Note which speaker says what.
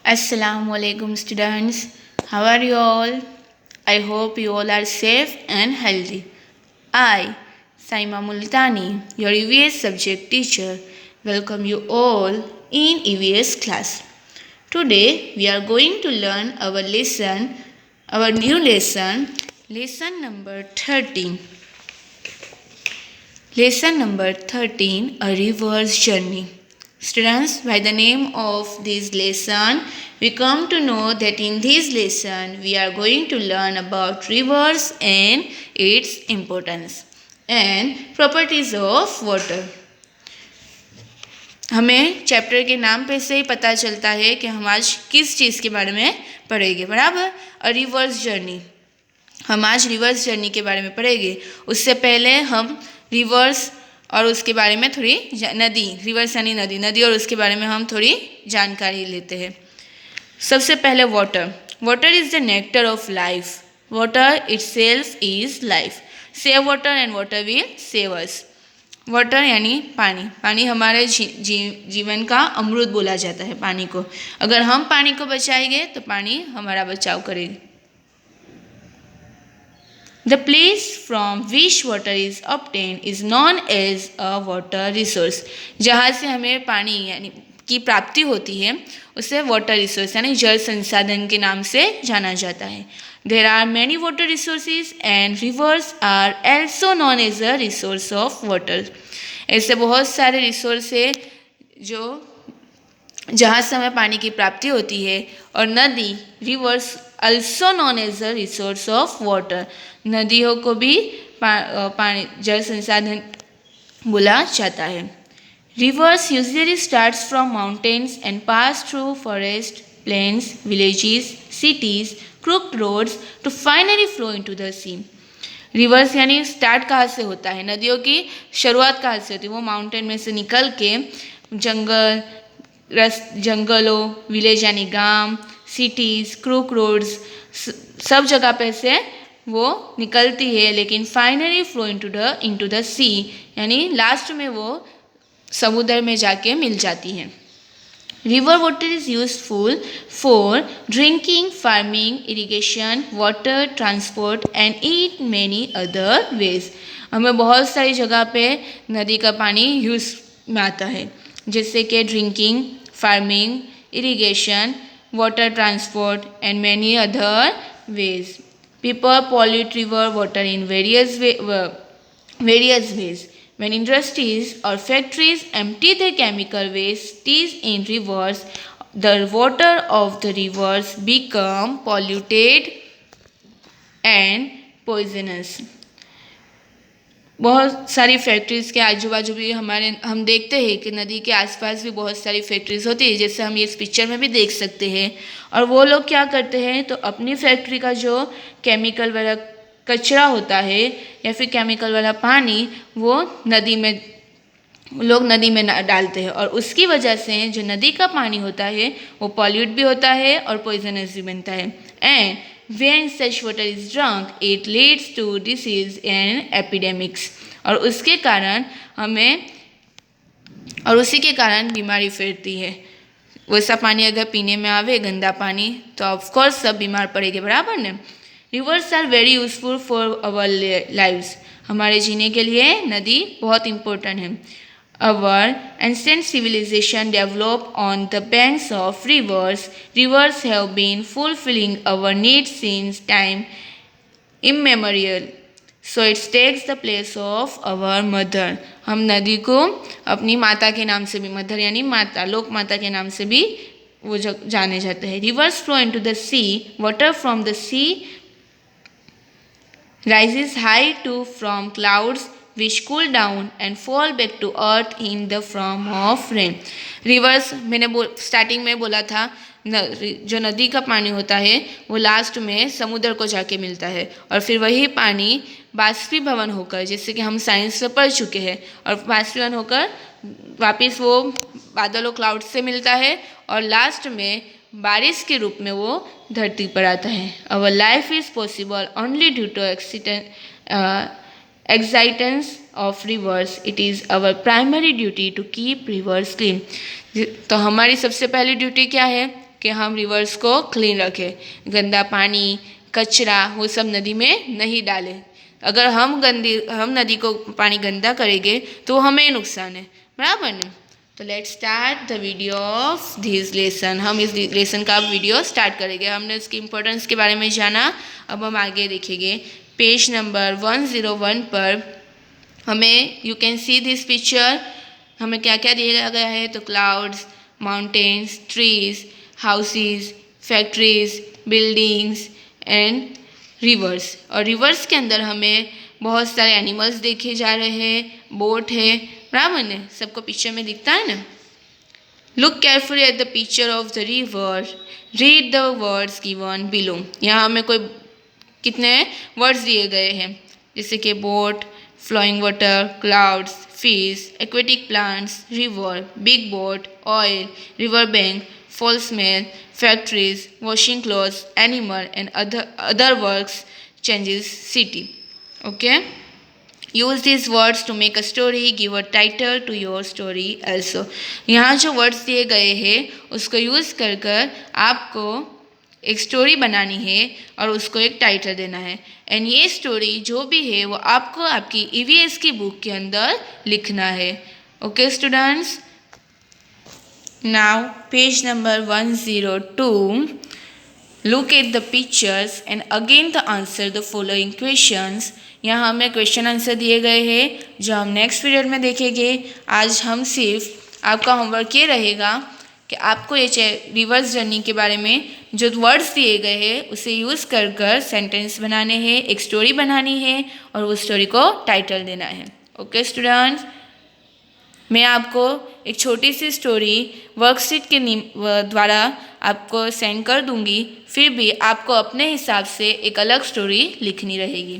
Speaker 1: Assalamualaikum students. How are you all? I hope you all are safe and healthy. I, Saima Multani, your EVS subject teacher, welcome you all in EVS class. Today we are going to learn our new lesson number 13. Lesson number 13, a river's journey. Students, by the name of this lesson, we come to know that in this lesson we are going to learn about rivers and its importance and properties of water. हमें chapter के नाम पे से ही पता चलता है कि हम आज किस चीज़ के बारे में पढ़ेंगे, बराबर। अ रिवर्स जर्नी, हम आज रिवर्स जर्नी के बारे में पढ़ेंगे। उससे पहले हम रिवर्स और उसके बारे में थोड़ी नदी, रिवर्स यानी नदी और उसके बारे में हम थोड़ी जानकारी लेते हैं। सबसे पहले water is the nectar of life. Water itself is life. Save water and water will save us. Water यानी पानी हमारे जीवन का अमृत बोला जाता है पानी को। अगर हम पानी को बचाएंगे तो पानी हमारा बचाव करेगी। The place from which water is obtained is known as a water resource. जहाँ से हमें पानी यानी की प्राप्ति होती है उसे वाटर रिसोर्स यानी जल संसाधन के नाम से जाना जाता है। There are many water resources and rivers are also known as a resource of water. ऐसे बहुत सारे रिसोर्स है जो जहाँ से हमें पानी की प्राप्ति होती है। और नदी, reverse also known as a resource of water. नदियों को भी पानी जल संसाधन बोला जाता है। Rivers usually starts from mountains and pass through forest, plains, villages, cities, crooked roads to finally flow into the sea. Reverse यानी स्टार्ट कहाँ से होता है, नदियों की शुरुआत कहाँ से होती है। वो माउंटेन में से निकल के जंगलों, विलेज यानी गांव, सिटीज़, क्रूक रोड्स, सब जगह पे से वो निकलती है, लेकिन फाइनली फ्लो इनटू द सी यानी लास्ट में वो समुद्र में जाके मिल जाती है। River water is useful for drinking, farming, irrigation, water transport and in many other ways. हमें बहुत सारी जगह पे नदी का पानी यूज़ में आता है, जैसे कि drinking, farming, irrigation, water transport and many other ways. People pollute river water in various ways. When industries or factories empty their chemical wastes in rivers, the water of the rivers become polluted and poisonous. बहुत सारी factories के आजू बाजू भी हम देखते हैं कि नदी के आसपास भी बहुत सारी फैक्ट्रीज़ होती है, जैसे हम इस पिक्चर में भी देख सकते हैं। और वो लोग क्या करते हैं, तो अपनी फैक्ट्री का जो केमिकल वाला कचरा होता है या फिर केमिकल वाला पानी वो लोग नदी में डालते हैं, और उसकी वजह से जो नदी का पानी होता है वो पॉल्यूट भी होता है और पॉइजनस भी बनता है। And when such water is drunk, it leads to disease and epidemics. और उसी के कारण बीमारी फैलती है। वैसा पानी अगर पीने में आवे, गंदा पानी, तो ऑफकोर्स सब बीमार पड़ेंगे, बराबर ने। Rivers are very useful for our lives. हमारे जीने के लिए नदी बहुत इम्पोर्टेंट है। Our ancient civilization developed on the banks of rivers. Rivers have been fulfilling our needs since time immemorial. So it takes the place of our mother. हम नदी को अपनी माता के नाम से भी, मदर यानी माता, लोक माता के नाम से भी वो जाने जाते हैं। Rivers flow into the sea. Water from the sea rises high from clouds which cool down and fall back to earth in the form of rain. Reverse मैंने स्टार्टिंग में बोला था, जो नदी का पानी होता है वो लास्ट में समुद्र को जाके मिलता है, और फिर वही पानी बाष्पीभवन होकर, जैसे कि हम साइंस में पढ़ चुके हैं, और बाष्पीभवन होकर वापस वो बादलों क्लाउड से मिलता है और लास्ट में बारिश के रूप में वो धरती पर आता है। Our life is possible only due to existence of rivers. It is our primary duty to keep rivers clean. तो हमारी सबसे पहली ड्यूटी क्या है, कि हम रिवर्स को क्लीन रखें, गंदा पानी कचरा वो सब नदी में नहीं डालें। अगर हम नदी को पानी गंदा करेंगे तो हमें नुकसान है, बराबर ना। तो let's start the video of this lesson. हम इस लेसन का वीडियो स्टार्ट करेंगे। हमने उसकी इम्पोर्टेंस के बारे में जाना, अब हम आगे देखेंगे। पेज नंबर 101 पर हमें you can see this picture, हमें क्या क्या दिया गया है, तो clouds, mountains, trees, houses, factories, buildings and reverse. और रिवर्स के अंदर हमें बहुत सारे एनिमल्स देखे जा रहे हैं, बोट है, बराबर ने, सबको पिक्चर में दिखता है ना। Look carefully at the picture of the river, read the words given below. यहाँ हमें कितने वर्ड्स दिए गए हैं, जैसे कि boat, flowing water, clouds, fish, aquatic plants, river, big boat, oil, river bank, false smell, factories, washing clothes, animal and other works changes city. Okay? Use these words to make a story, give a title to your story also. यहाँ जो words दिए गए हैं उसको use कर कर आपको एक स्टोरी बनानी है और उसको एक टाइटल देना है। एंड ये स्टोरी जो भी है वो आपको आपकी EVS की बुक के अंदर लिखना है। Okay students, now page number 102, look at the pictures and again the answer the following questions। यहाँ हमें क्वेश्चन आंसर दिए गए हैं जो हम नेक्स्ट पीरियड में देखेंगे। आज हम सिर्फ आपका होमवर्क ये रहेगा कि आपको ये रिवर्स जर्नी के बारे में जो वर्ड्स दिए गए हैं उसे यूज़ कर कर सेंटेंस बनाने हैं, एक स्टोरी बनानी है और उस स्टोरी को टाइटल देना है। ओके स्टूडेंट्स, मैं आपको एक छोटी सी स्टोरी वर्कशीट के द्वारा आपको सेंड कर दूंगी, फिर भी आपको अपने हिसाब से एक अलग स्टोरी लिखनी रहेगी।